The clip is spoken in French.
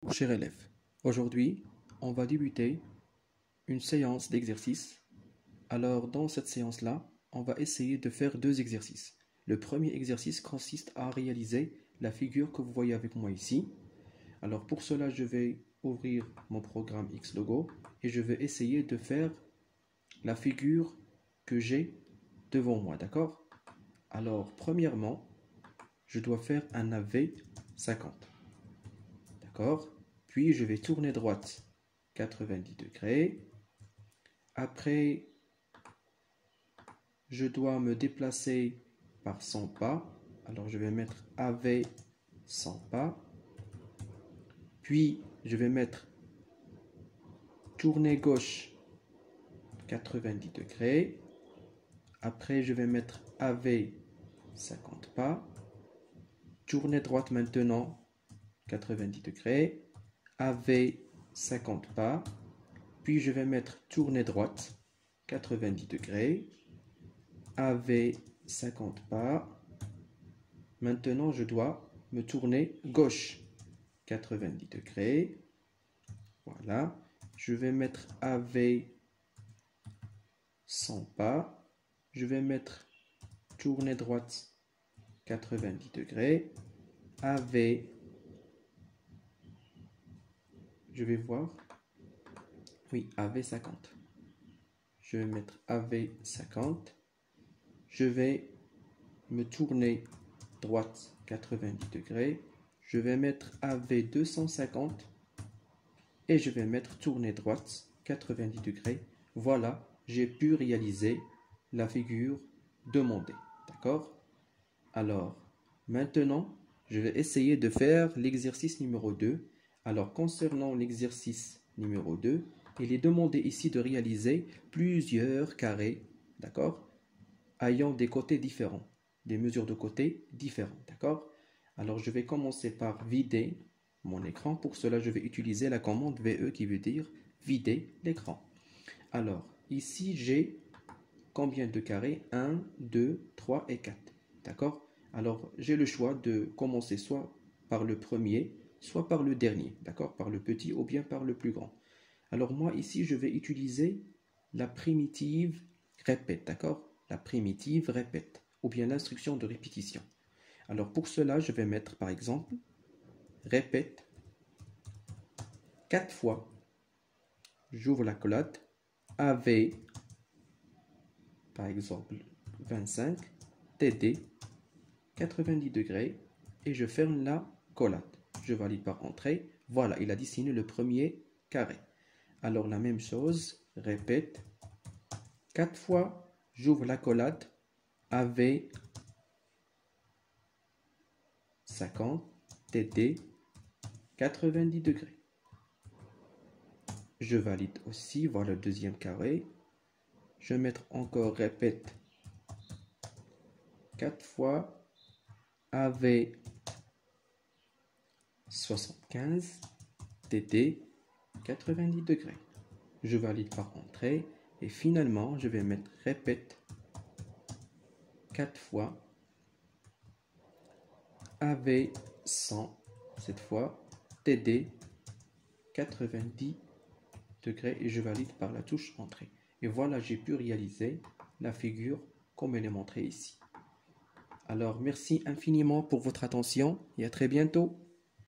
Chers élèves, aujourd'hui, on va débuter une séance d'exercice. Alors, dans cette séance-là, on va essayer de faire deux exercices. Le premier exercice consiste à réaliser la figure que vous voyez avec moi ici. Alors, pour cela, je vais ouvrir mon programme Xlogo et je vais essayer de faire la figure que j'ai devant moi, d'accord? Alors, premièrement, je dois faire un AV50, d'accord? Puis je vais tourner droite 90 degrés. Après, je dois me déplacer par 100 pas. Alors je vais mettre AV 100 pas. Puis je vais mettre tourner gauche 90 degrés. Après, je vais mettre AV 50 pas. Tourner droite maintenant 90 degrés. AV 50 pas. Puis je vais mettre tourner droite 90 degrés. AV 50 pas. Maintenant, je dois me tourner gauche 90 degrés. Voilà. Je vais mettre AV 100 pas. Je vais mettre tourner droite 90 degrés. AV. Je vais voir. Oui, AV 50. Je vais mettre AV 50. Je vais me tourner droite 90 degrés. Je vais mettre AV 250 et je vais mettre tourner droite 90 degrés. Voilà, j'ai pu réaliser la figure demandée. D'accord? Alors, maintenant, je vais essayer de faire l'exercice numéro 2. Alors, concernant l'exercice numéro 2, il est demandé ici de réaliser plusieurs carrés, d'accord, ayant des côtés différents, des mesures de côtés différentes, d'accord? Alors, je vais commencer par vider mon écran. Pour cela, je vais utiliser la commande VE qui veut dire vider l'écran. Alors, ici, j'ai combien de carrés? 1, 2, 3 et 4, d'accord? Alors, j'ai le choix de commencer soit par le premier, soit par le dernier, d'accord? Par le petit ou bien par le plus grand. Alors, moi, ici, je vais utiliser la primitive répète, d'accord? La primitive répète, ou bien l'instruction de répétition. Alors, pour cela, je vais mettre, par exemple, répète 4 fois. J'ouvre la collate, AV, par exemple, 25, TD, 90 degrés, et je ferme la collate. Je valide par entrée. Voilà, il a dessiné le premier carré. Alors, la même chose, répète 4 fois, j'ouvre la collate, AV 50, TD, 90 degrés. Je valide aussi, voilà le deuxième carré. Je vais mettre encore répète 4 fois, AV 75, TD, 90 degrés. Je valide par entrée. Et finalement, je vais mettre répète 4 fois, AV 100, cette fois, TD, 90 degrés, et je valide par la touche entrée. Et voilà, j'ai pu réaliser la figure comme elle est montrée ici. Alors, merci infiniment pour votre attention et à très bientôt.